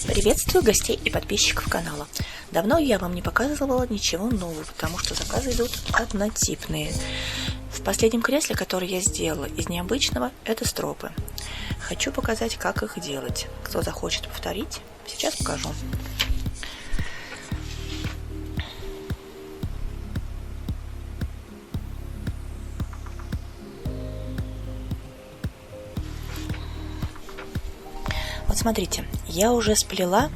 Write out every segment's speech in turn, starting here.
Приветствую гостей и подписчиков канала. Давно я вам не показывала ничего нового, потому что заказы идут однотипные. В последнем кресле, которое я сделала из необычного, это стропы. Хочу показать, как их делать. Кто захочет повторить, сейчас покажу. Вот смотрите, я уже сплела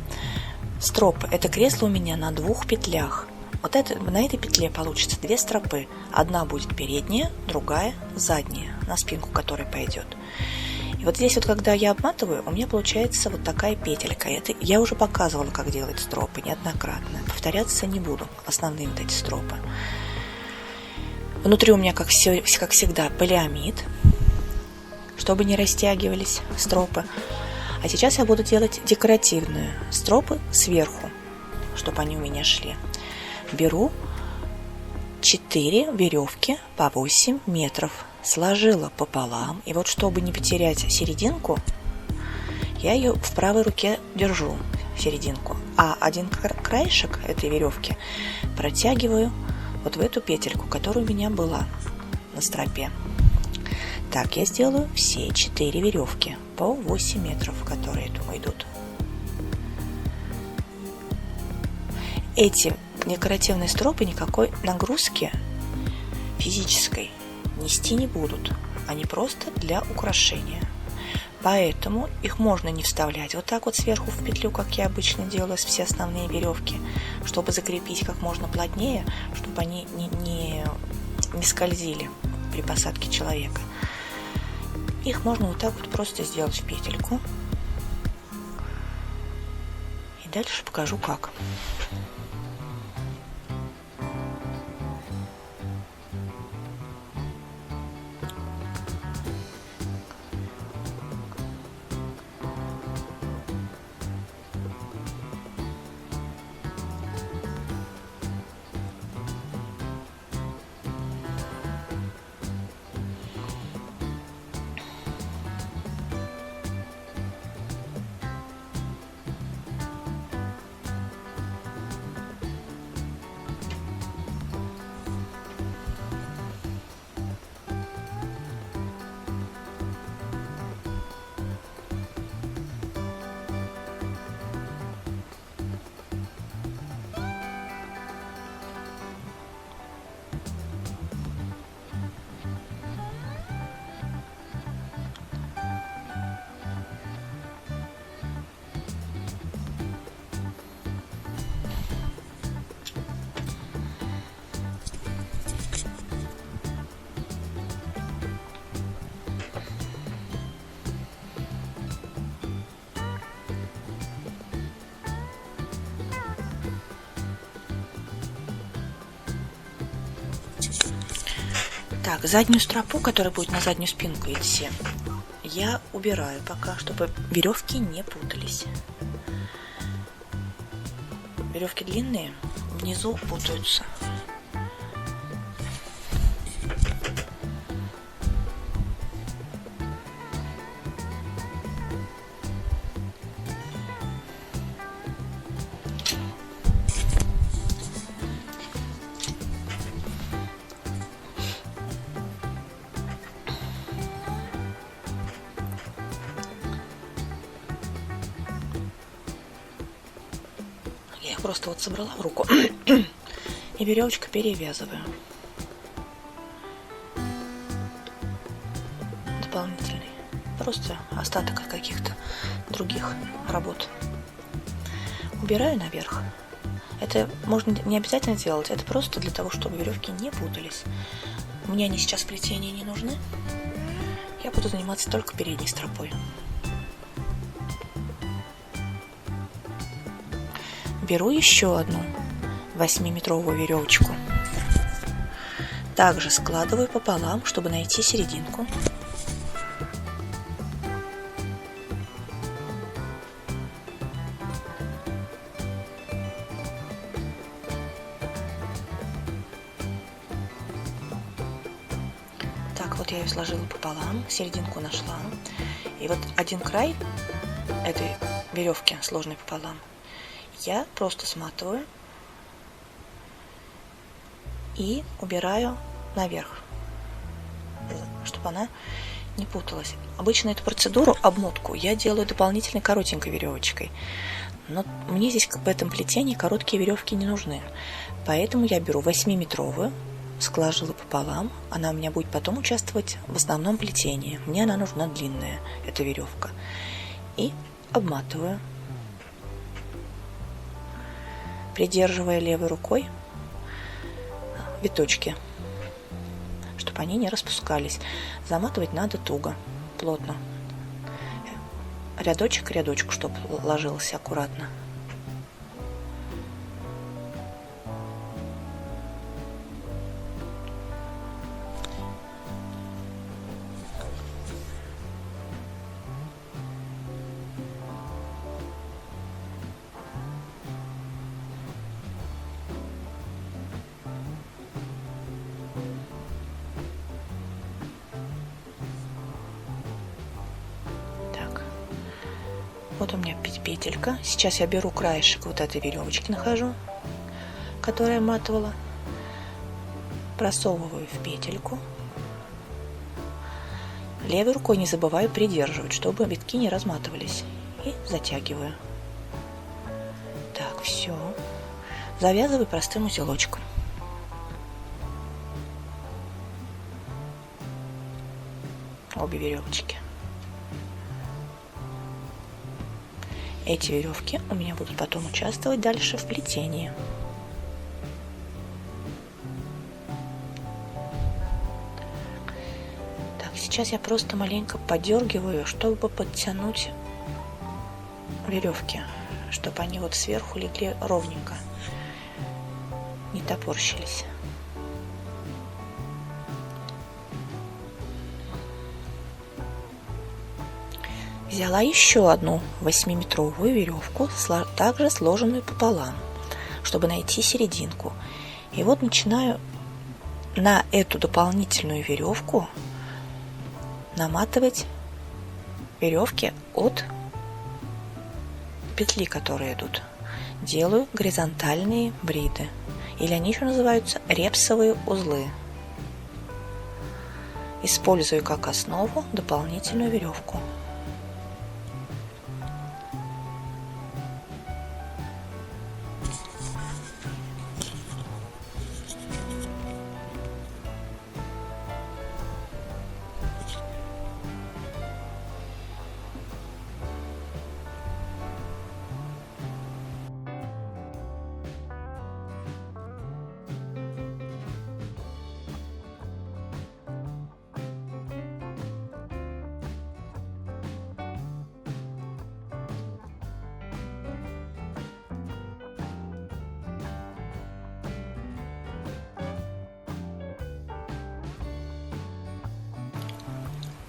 стропы. Это кресло у меня на 2 петлях. На этой петле получится 2 стропы. Одна будет передняя, другая задняя, на спинку которой пойдет. И вот здесь вот, когда я обматываю, у меня получается вот такая петелька. Это я уже показывала, как делать стропы неоднократно. Повторяться не буду, основные вот эти стропы. Внутри у меня, как всегда, полиамид, чтобы не растягивались стропы. А сейчас я буду делать декоративные стропы сверху, чтобы они у меня шли. Беру 4 веревки по 8 метров, сложила пополам. И вот, чтобы не потерять серединку, я ее в правой руке держу, серединку. А один краешек этой веревки протягиваю вот в эту петельку, которая у меня была на стропе. Так, я сделаю все 4 веревки по 8 метров, которые идут. Эти декоративные стропы никакой нагрузки физической нести не будут. Они просто для украшения. Поэтому их можно не вставлять вот так вот сверху в петлю, как я обычно делаю все основные веревки, чтобы закрепить как можно плотнее, чтобы они не скользили при посадке человека. Их можно вот так вот просто сделать в петельку. И дальше покажу, как. Так, заднюю стропу, которая будет на заднюю спинку идти, я убираю пока, чтобы веревки не путались. Веревки длинные, внизу путаются. Я их просто вот собрала в руку и веревочкой перевязываю. Дополнительный. Просто остаток от каких-то других работ. Убираю наверх. Это можно не обязательно делать, это просто для того, чтобы веревки не путались. Мне они сейчас в плетении не нужны. Я буду заниматься только передней стропой. Беру еще одну 8-метровую веревочку. Также складываю пополам, чтобы найти серединку. Так, вот я ее сложила пополам, серединку нашла. И вот один край этой веревки, сложной пополам, я просто сматываю и убираю наверх, чтобы она не путалась. Обычно эту процедуру, обмотку, я делаю дополнительной коротенькой веревочкой. Но мне здесь в этом плетении короткие веревки не нужны. Поэтому я беру 8-метровую, сглаживаю пополам. Она у меня будет потом участвовать в основном плетении. Мне она нужна длинная, эта веревка. И обматываю, придерживая левой рукой виточки, чтобы они не распускались. Заматывать надо туго, плотно. Рядочек к рядочку, чтобы ложился аккуратно. Вот у меня петелька. Сейчас я беру краешек вот этой веревочки, нахожу, которую я матывала, просовываю в петельку. Левой рукой не забываю придерживать, чтобы витки не разматывались. И затягиваю. Так, все. Завязываю простым узелочком. Обе веревочки. Эти веревки у меня будут потом участвовать дальше в плетении. Так, сейчас я просто маленько подергиваю, чтобы подтянуть веревки, чтобы они вот сверху легли ровненько, не топорщились. Взяла еще одну 8-метровую веревку, также сложенную пополам, чтобы найти серединку. И вот начинаю на эту дополнительную веревку наматывать веревки от петли, которые идут. Делаю горизонтальные бриды, или они еще называются репсовые узлы. Использую как основу дополнительную веревку.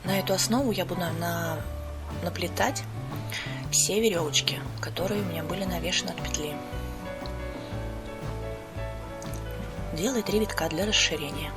На эту основу я буду наплетать все веревочки, которые у меня были навешаны от петли. Делаю 3 витка для расширения.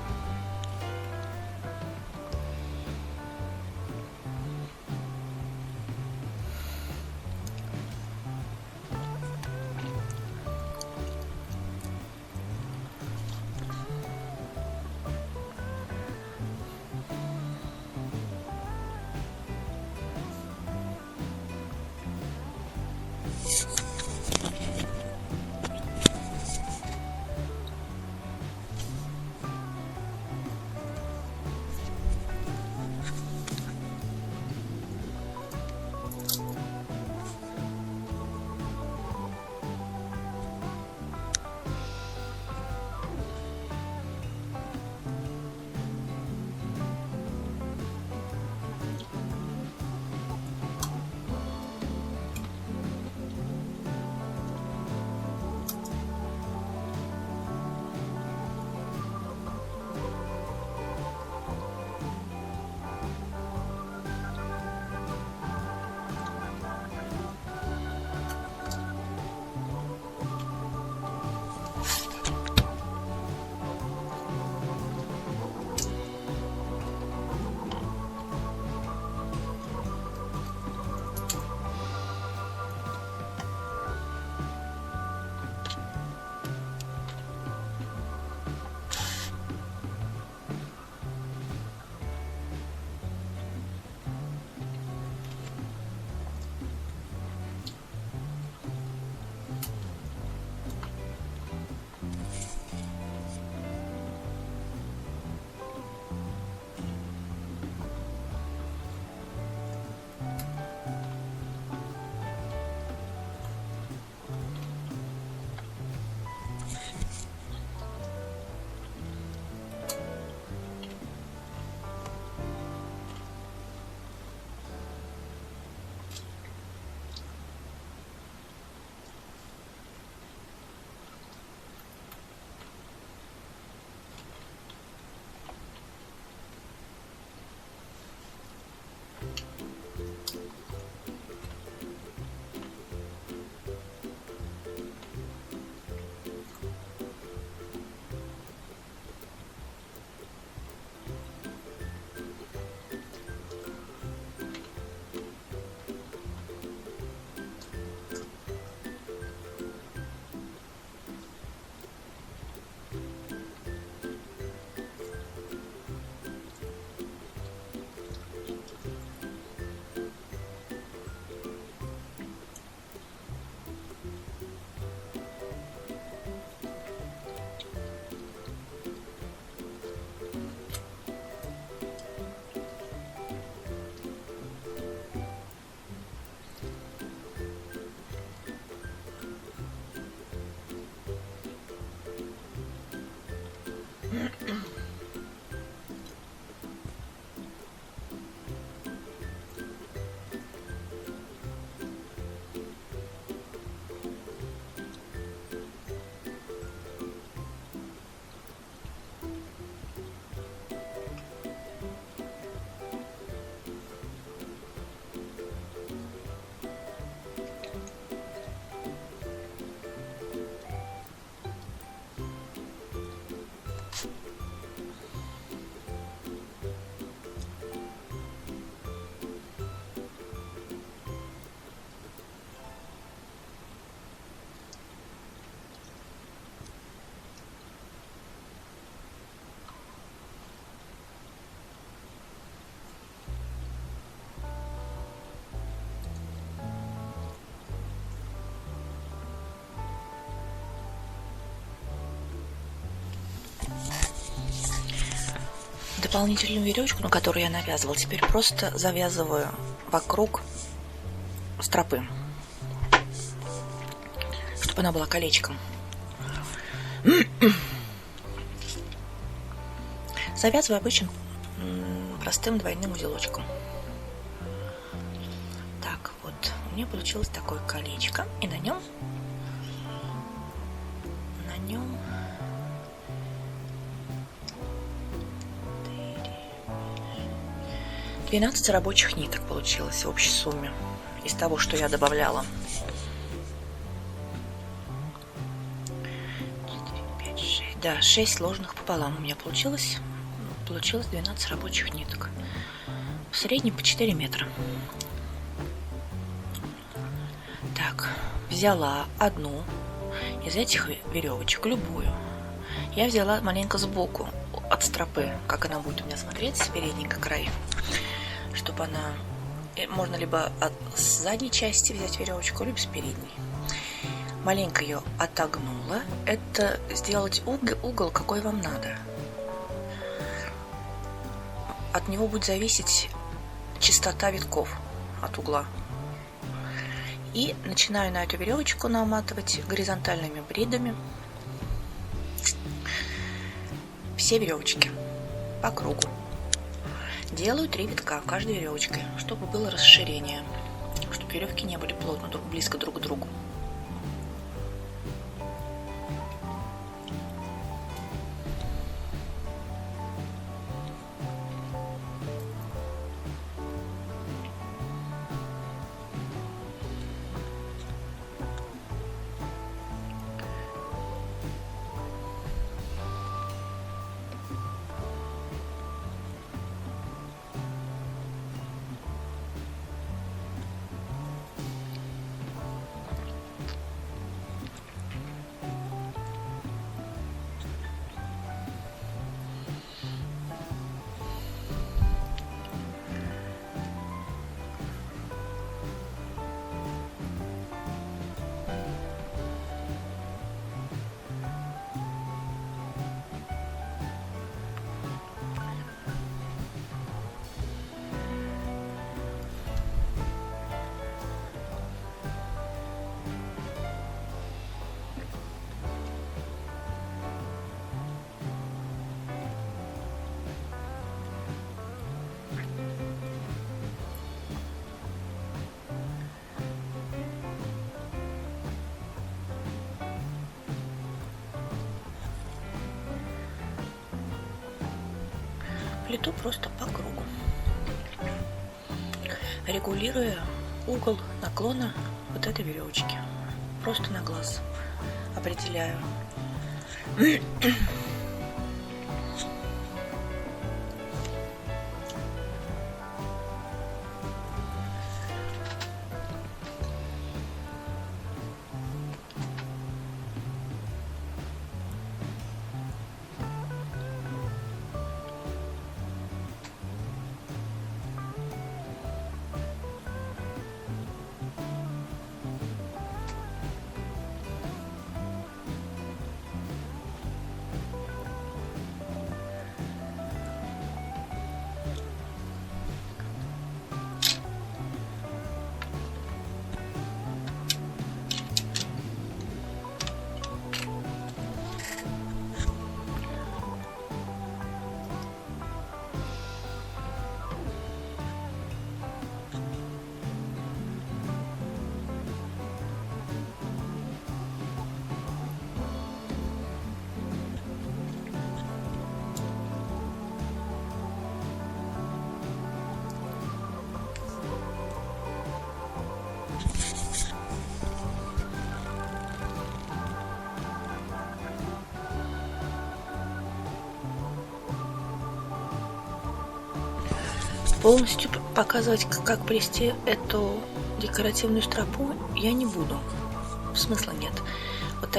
Дополнительную веревочку, на которую я навязывала, теперь просто завязываю вокруг стропы, чтобы она была колечком. Завязываю обычным простым двойным узелочком. Так, вот у меня получилось такое колечко, и на нем 12 рабочих ниток получилось в общей сумме из того, что я добавляла. 4, 5, 6. Да, 6 сложных пополам у меня получилось. Получилось 12 рабочих ниток. В среднем по 4 метра. Так, взяла одну из этих веревочек, любую. Я взяла маленько сбоку от стропы, как она будет у меня смотреться, с переднего края, чтобы она... Можно либо с задней части взять веревочку, либо с передней. Маленько ее отогнула. Это сделать угол, какой вам надо. От него будет зависеть частота витков от угла. И начинаю на эту веревочку наматывать горизонтальными бредами все веревочки по кругу. Делаю 3 витка в каждой веревочке, чтобы было расширение, чтобы веревки не были плотно близко друг к другу. Плету просто по кругу, регулируя угол наклона вот этой веревочки. Просто на глаз определяю. Полностью показывать, как плести эту декоративную стропу, я не буду. Смысла нет. Вот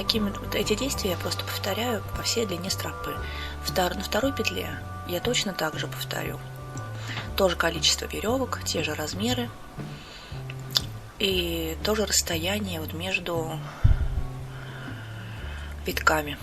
эти действия я просто повторяю по всей длине стропы. На второй петле я точно так же повторю. Тоже количество веревок, те же размеры и тоже расстояние вот между витками.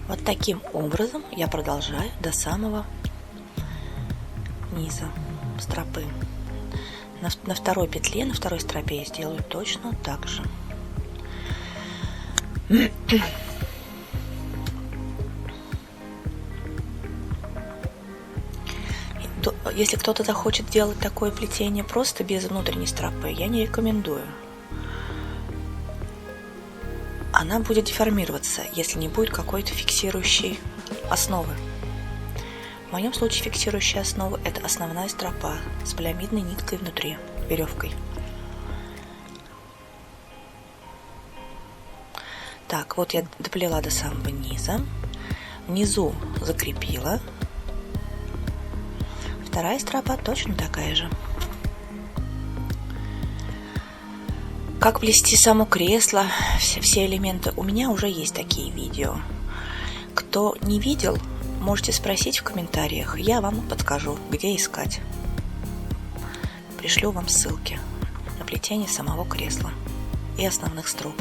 Вот таким образом я продолжаю до самого низа стропы. На второй петле, на второй стропе я сделаю точно так же. Если кто-то захочет делать такое плетение просто без внутренней стропы, я не рекомендую. Она будет деформироваться, если не будет какой-то фиксирующей основы. В моем случае фиксирующая основа – это основная стропа с полиамидной ниткой внутри, веревкой. Так, вот я доплела до самого низа. Внизу закрепила. Вторая стропа точно такая же. Как плести само кресло, все элементы, у меня уже есть такие видео. Кто не видел, можете спросить в комментариях, я вам подскажу, где искать. Пришлю вам ссылки на плетение самого кресла и основных строп.